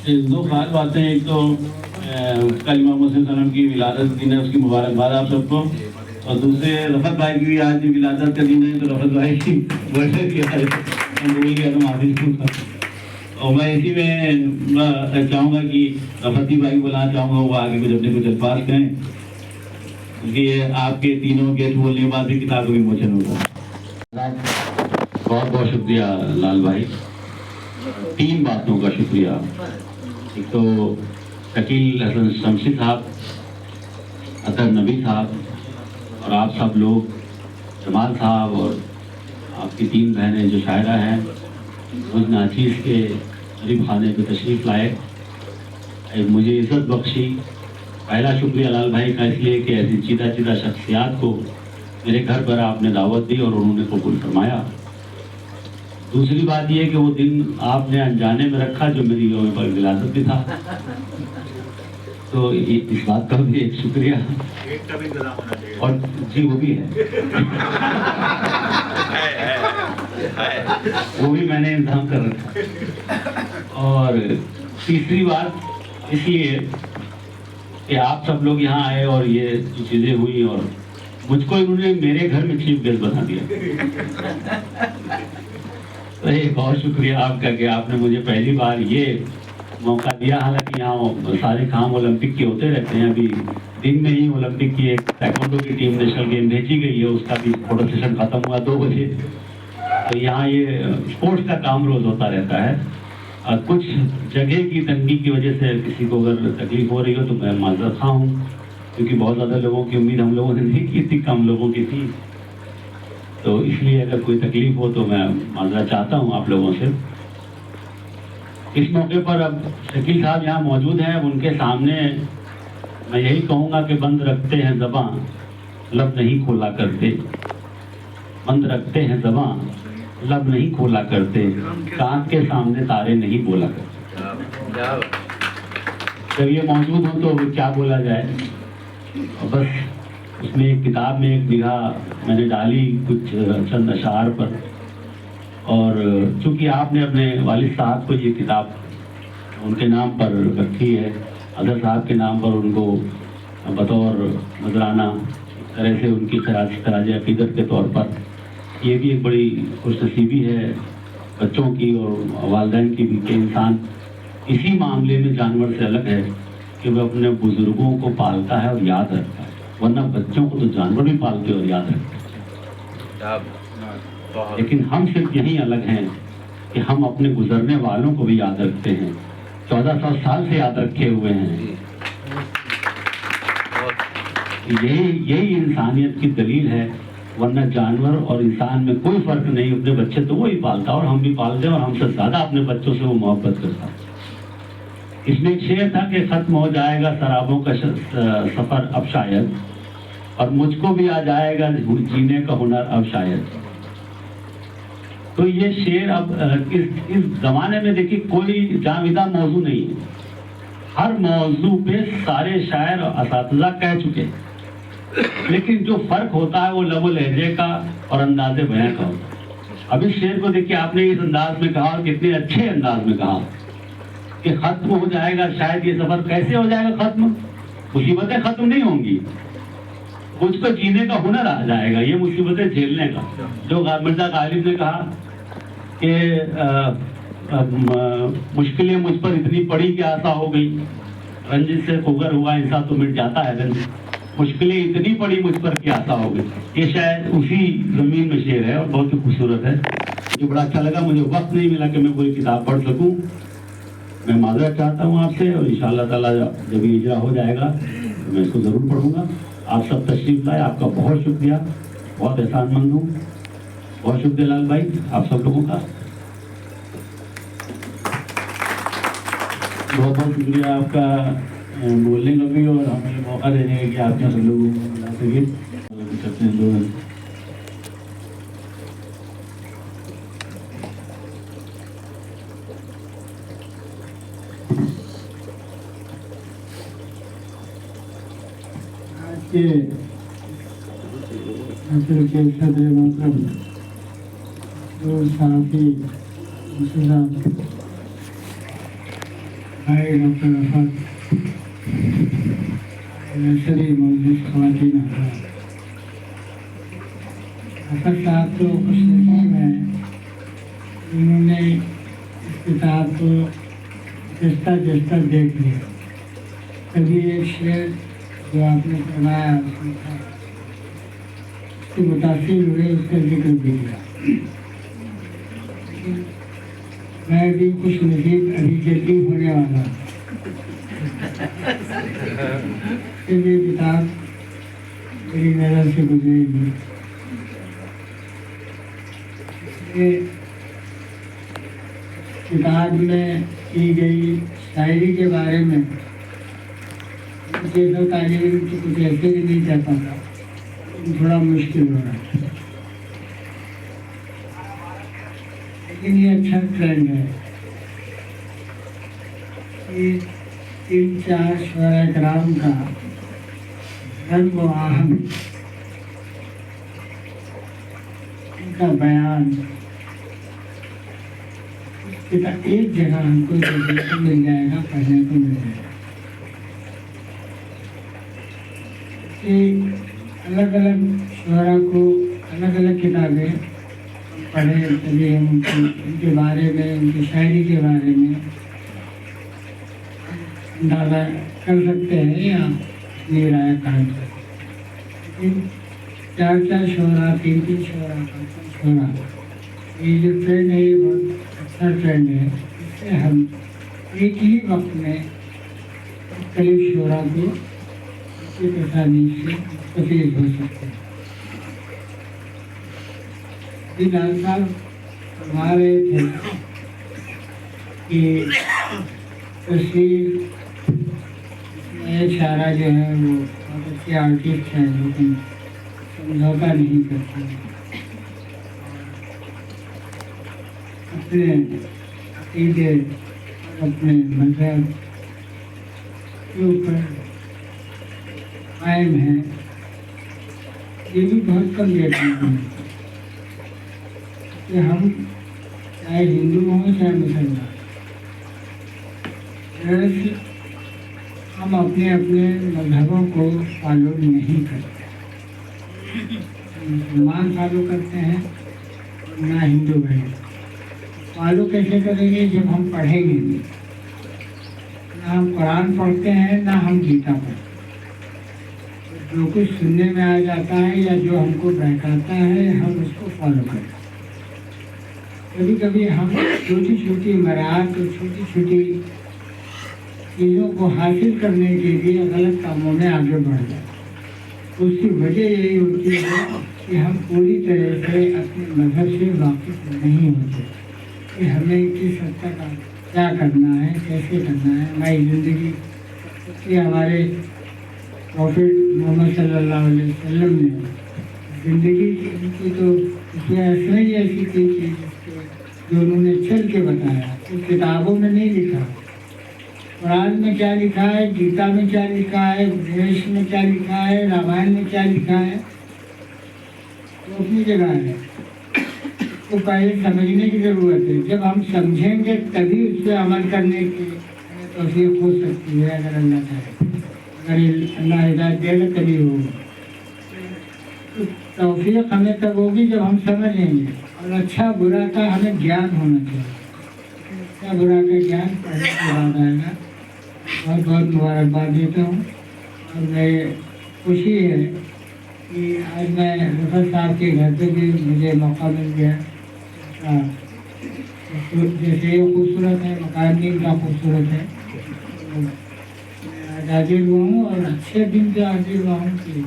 दो खास बातें, एक तो कल इमाम हुसैन सल्लम की विलादत दिन है, उसकी मुबारकबाद आप सबको, और दूसरे रफत भाई की भी आज विलादत का दिन है, तो रफत भाई की बर्थडे की भूल गया तो माफी दूंगा। और मैं इसी में चाहूँगा कि रफती भाई बुलाना चाहूँगा, वो आगे कुछ अपने कुछ अल्फाज कहें, क्योंकि आपके तीनों गेट बोलने के बाद भी किताब का विमोचन होगा। बहुत बहुत शुक्रिया लाल भाई, तीन बातों का शुक्रिया। एक तो शकील हसन शमशी साहब, अतर नबी साहब, और आप सब लोग, जमाल साहब और आपकी तीन बहनें जो शायरा हैं, मुझ नाचीज़ के गरीब खाने पे तशरीफ़ लाए, एक मुझे इज़्ज़त बख्शी। पहला शुक्रिया लाल भाई का इसलिए कि ऐसी चीदा चीदा शख्सियात को मेरे घर पर आपने दावत दी और उन्होंने कबूल फरमाया। दूसरी बात यह कि वो दिन आपने अनजाने में रखा जो मेरी यौम पर विलादत भी था, तो इस बात का भी एक शुक्रिया। और जी वो भी है वो भी मैंने इंतजाम कर रखा। और तीसरी बात इसलिए कि आप सब लोग यहाँ आए और ये जो चीज़ें हुई, और मुझको इन्होंने मेरे घर में चीफ गेस्ट बना दिया। तो ये बहुत शुक्रिया आपका कि आपने मुझे पहली बार ये मौका दिया। हालांकि यहाँ सारे काम ओलंपिक के होते रहते हैं, अभी दिन में ही ओलंपिक की एक ताइक्वांडो की टीम नेशनल गेम भेजी गई है, उसका भी फोटो सेशन खत्म हुआ 2 बजे। तो यहाँ ये स्पोर्ट्स का काम रोज होता रहता है। कुछ जगह की तंगी की वजह से किसी को अगर तकलीफ हो रही हो तो मैं माजरत खा हूँ, क्योंकि बहुत ज़्यादा लोगों की उम्मीद हम लोगों ने नहीं की थी, कम लोगों की थी, तो इसलिए अगर कोई तकलीफ हो तो मैं माजरत चाहता हूँ आप लोगों से। इस मौके पर अब शकील साहब यहाँ मौजूद हैं, उनके सामने मैं यही कहूँगा कि बंद रखते हैं ज़बां, लब नहीं खोला करते। बंद रखते हैं ज़बां, लब नहीं खोला करते, कान के सामने तारे नहीं बोला करते। जब ये मौजूद हो तो क्या बोला जाए। बस उसमें एक किताब में एक बिघा मैंने डाली कुछ चंद अशार पर, और चूँकि आपने अपने वालिद साहब को ये किताब उनके नाम पर रखी है, अदर साहब के नाम पर उनको बतौर नजराना तरह से उनकी खराज अकीदत के तौर पर, ये भी एक बड़ी खुशनसीबी है बच्चों की और वालिदैन की भी कि इंसान इसी मामले में जानवर से अलग है कि वह अपने बुजुर्गों को पालता है और याद रखता है, वरना बच्चों को तो जानवर भी पालते और याद रखते हैं। लेकिन हम सिर्फ यही अलग हैं कि हम अपने गुजरने वालों को भी याद रखते हैं, 1400 साल से याद रखे हुए हैं। यही इंसानियत की दलील है, वरना जानवर और इंसान में कोई फर्क नहीं। अपने बच्चे तो वही पालता और हम भी पालते हैं, और हमसे ज्यादा अपने बच्चों से वो मोहब्बत करता। इसमें एक शेर था कि खत्म हो जाएगा शराबों का सफर अब शायद, और मुझको भी आ जाएगा जीने का हुनर अब शायद। तो ये शेर अब इस जमाने में देखिए कोई जाविदा मौजू नहीं है, हर मौजू पे सारे शायर और असातिज़ा कह चुके हैं, लेकिन जो फर्क होता है वो लबो लहजे का और अंदाज़े बयां का होता है। अब इस शेर को देखिए आपने इस अंदाज में कहा और कितने अच्छे अंदाज में कहा कि खत्म हो जाएगा शायद ये सफर। कैसे हो जाएगा खत्म? मुसीबतें खत्म नहीं होंगी, मुझको जीने का हुनर आ जाएगा, ये मुसीबतें झेलने का। जो मिर्जा गालिब ने कहा कि मुश्किलें मुझ पर इतनी पड़ी कि आशा हो गई, रंजिश से खुगर हुआ इंसान तो मिट जाता है रंजिश, मुश्किलें इतनी पड़ी मुझ पर कि आशा हो गई। ये शायद उसी जमीन में शेर है और बहुत ही खूबसूरत है, मुझे बड़ा अच्छा लगा। मुझे वक्त नहीं मिला कि मैं पूरी किताब पढ़ सकूं, मैं माजरत चाहता हूं आपसे, और इंशाअल्लाह ताला जब ये इजरा हो जाएगा तो मैं इसको ज़रूर पढ़ूंगा। आप सब तशरीफ लाए, आपका बहुत शुक्रिया, बहुत एहसानमंद हूँ। बहुत शुक्रिया लाल भाई आप सब लोगों का, बहुत बहुत शुक्रिया आपका बोलने का भी और हमें मौका देने का कि आपने सब लोगों को मिला सके करते हैं दो। आज के सदर मोहतरम जो साथी भाई डॉक्टर रफत, सभी मौजूद ख़वातीन हज़रात, रफत साहब तो खुशनसीब हैं, उन्होंने इस किताब को जस्ता जस्ता देख लिया। कभी एक शेर जो आपने फरमाया उससे मुतासिर हुए, उसका जिक्र भी किया। मैं भी खुश नसीब अभी जल्दी होने वाला हूँ। ये किताब मेरी नज़र से गुजरेगी। ये किताब में की गई शायरी के बारे में मुझे तो तालिब इल्म की कुछ ऐसे भी नहीं कह पाता, थोड़ा मुश्किल हो रहा है, लेकिन ये अच्छा ट्रेंड है कि 3-4 शुअरा कराम का रंग व आहंग, उनका बयान एक जगह हमको देखने को मिल जाएगा, पढ़ने को मिल जाएगा। अलग अलग शुअरा को अलग अलग किताबें पढ़े, तभी हम उनके बारे में, उनकी शायरी के बारे में अंदाज़ा कर सकते हैं या अपनी राय कायम कर सकते हैं। 4-4 शुअरा, 3-3 शुअरा, 5-5 शुअरा, ये जो ट्रेंड है ये बहुत अच्छा ट्रेंड है। इससे हम एक ही वक्त में मुख्तलिफ शुअरा को की तसानीफ से मुस्तफ़ीद हो सकते हैं। लाल साहब फरमा रहे थे कि तस्वीर में शायरा जो है वो बहुत अच्छे आर्टिस्ट हैं, लेकिन समझौता नहीं करते, अपने अक़ीदे, अपने मज़हब के ऊपर कायम है। ये भी बहुत कम देखने को मिलता है कि हम चाहे हिंदू हों चाहे मुसलमान, हम अपने अपने मजहबों को फॉलो नहीं करते। मुसलमान फॉलो करते हैं ना हिंदू भाई। फॉलो कैसे करेंगे जब हम पढ़ेंगे नहीं? ना हम कुरान पढ़ते हैं ना हम गीता पढ़ते हैं। जो कुछ सुनने में आ जाता है या जो हमको बहकाता है हम उसको फॉलो करते हैं। कभी कभी हम छोटी छोटी मराहत और छोटी छोटी चीज़ों को हासिल करने के लिए गलत कामों में आगे बढ़ जाते। उसकी वजह यही होती है कि हम पूरी तरह से अपने मज़हब से वाकिफ़ नहीं होते कि हमें किस हद तक क्या करना है, कैसे करना है। हमारी ज़िंदगी कि हमारे प्रॉफिट मोहम्मद सल्लल्लाहु अलैहि वसल्लम ने ज़िंदगी की तो उसमें ऐसा ही ऐसी कोई चीज़ जो उन्होंने चल के बताया, तो किताबों में नहीं लिखा। कुरान में क्या लिखा है, गीता में क्या लिखा है, उपनिषद में क्या लिखा है, रामायण में क्या लिखा है, वो अपनी जगह है। तो पहले समझने की ज़रूरत है। जब हम समझेंगे तभी उस पर अमल करने की तौफीक हो सकती है, अगर अल्लाह चाहे। अगर अल्लाह हिदायत देगा तभी होगा। तो तौफीक हमें तब होगी जब हम समझेंगे, और अच्छा बुरा का हमें ज्ञान होना चाहिए। अच्छा बुरा का ज्ञान पढ़ने के बाद आएगा। बहुत बहुत मुबारकबाद देता हूँ, और मैं खुशी है कि आज मैं रफत साहब के घर पे भी मुझे मौका मिल गया। जैसे ये खूबसूरत है, मकान भी इनका खूबसूरत है। आज हाजिर हुआ हूँ और अच्छे दिन से हाजिर हुआ हूँ कि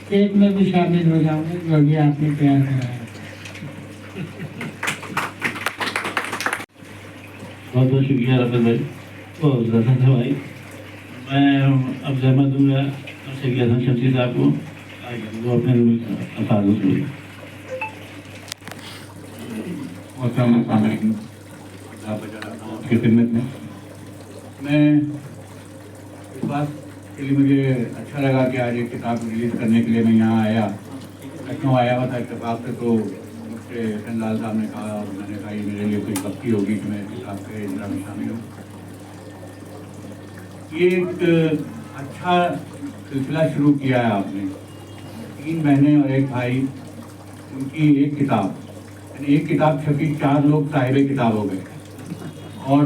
स्टेज में भी शामिल हो जाऊँगा जो अभी आपने तैयार कराया। बहुत बहुत शुक्रिया रफत भाई और रफत भाई। मैं अब जहमत दूँगा शेख हसन शमसी साहब को, वो अपने अल्फाज बोलिए। की खिदमत में मैं इस बात के लिए मुझे अच्छा लगा कि आज एक किताब रिलीज़ करने के लिए मैं यहाँ आया। लखनऊ आया हुआ था इत्तेफाक से, तो मुझसे हसन लाल साहब ने कहा और मैंने कहा ये मेरे लिए कोई वक्ती होगी कि मैं किताब के इंतजाम में शामिल हूँ। ये एक अच्छा सिलसिला शुरू किया है आपने। 3 बहनें और 1 भाई, उनकी एक किताब, यानी एक किताब छपी, 4 लोग साहिब किताब हो गए। और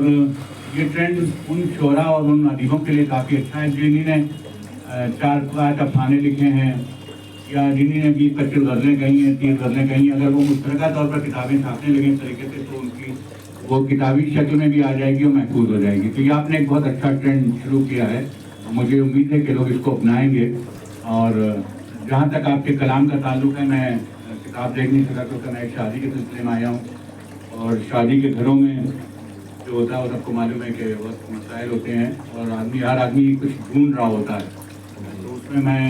ये ट्रेंड उन शोरा और उन अदीबों के लिए काफ़ी अच्छा है जिन्होंने 4-5 अफसाने लिखे हैं या जिन्होंने 20-25 गज़लें कही हैं, 30 गज़लें कही हैं। अगर वो मुश्तरका तौर पर किताबें छापने लगे इस तरीके से तो उनकी वो किताबी शक्ल में भी आ जाएगी और महफूज हो जाएगी। तो ये आपने एक बहुत अच्छा ट्रेंड शुरू किया है। मुझे उम्मीद है कि लोग इसको अपनाएंगे। और जहाँ तक आपके कलाम का ताल्लुक है, मैं किताब देख नहीं सका क्योंकि मैं एक शादी के सिलसिले में आया हूँ और शादी के घरों में जो होता है वो सबको मालूम है कि बहुत मसाइल होते हैं और हर आदमी कुछ ढूंढ रहा होता है, तो उसमें मैं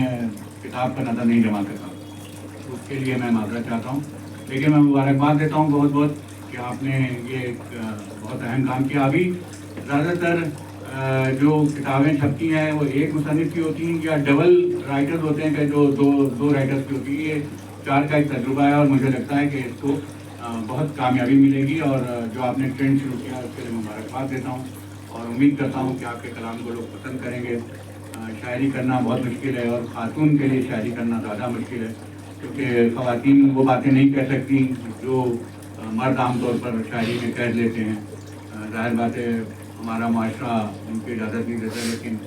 किताब का नज़र नहीं जमा सकता, तो उसके लिए मैं माजरत चाहता हूँ। लेकिन मैं मुबारकबाद देता हूँ बहुत बहुत कि आपने ये एक बहुत अहम काम किया। अभी ज़्यादातर जो किताबें छपती हैं वो एक मुसन्निफ़ की होती हैं या डबल राइटर्स होते हैं कि जो दो राइटर्स की होती है। ये 4 का एक तजुर्बा है और मुझे लगता है कि इसको बहुत कामयाबी मिलेगी। और जो आपने ट्रेंड शुरू किया उसके लिए मुबारकबाद देता हूँ और उम्मीद करता हूँ कि आपके कलाम को लोग पसंद करेंगे। शायरी करना बहुत मुश्किल है और ख़ातून के लिए शायरी करना ज़्यादा मुश्किल है क्योंकि ख़वातीन वो बातें नहीं कह सकती जो मर्द आमतौर पर शायरी में कह लेते हैं। ज़ाहिर बात है हमारा माशरा उनको इजाज़त नहीं देता, लेकिन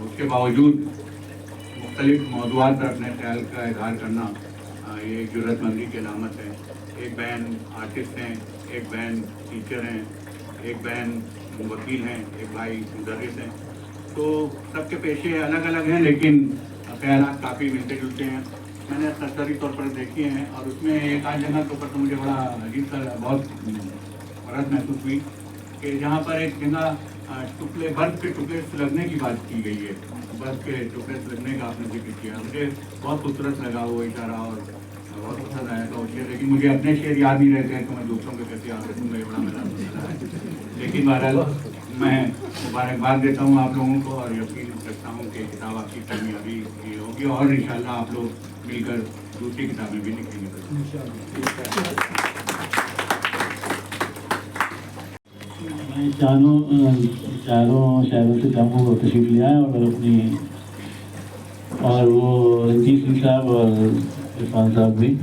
उसके बावजूद मुख्तलिफ़ मौज़ूआत पर अपने ख्याल का इज़हार करना ये एक जुर्रतमंदी की अलामत है। एक बहन आर्टिस्ट हैं, एक बहन टीचर हैं, एक बहन वकील हैं, एक भाई मुदर्रिस हैं। तो सबके पेशे अलग अलग हैं लेकिन ख्यालात काफ़ी मिलते जुलते हैं। मैंने सरसरी तौर पर देखे हैं और उसमें एक आध जगह के ऊपर तो मुझे बड़ा अजीब सा बहुत फर्क महसूस हुई कि जहाँ पर एक जगह टुकड़े बर्फ़ के टुकड़े सुलगने की बात की गई है। बर्फ़ के टुकड़े सुलगने का आपने जिक्र किया, मुझे बहुत खूबसूरत लगा वो इशारा और बहुत पसंद आया था वो शेर। लेकिन मुझे अपने शेर याद नहीं रहते हैं तो मैं दूसरों के कैसे याद रखूँगा, ये बड़ा मेरा मसला है। लेकिन बहरहाल मैं मुबारकबाद देता हूँ आप लोगों को और यकीन रखता हूँ कि किताब आपकी कामयाबी होगी और इंशाल्लाह आप लोग मिलकर दूसरी किताबें भी लिखेंगे। मैं चारों शायरों से चाहूँ वो तशरीफ ले आए और अपनी और वो रंजीत सिंह साहब और इरफान साहब भी।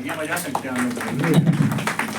ये बजा सकते हैं हम लोग।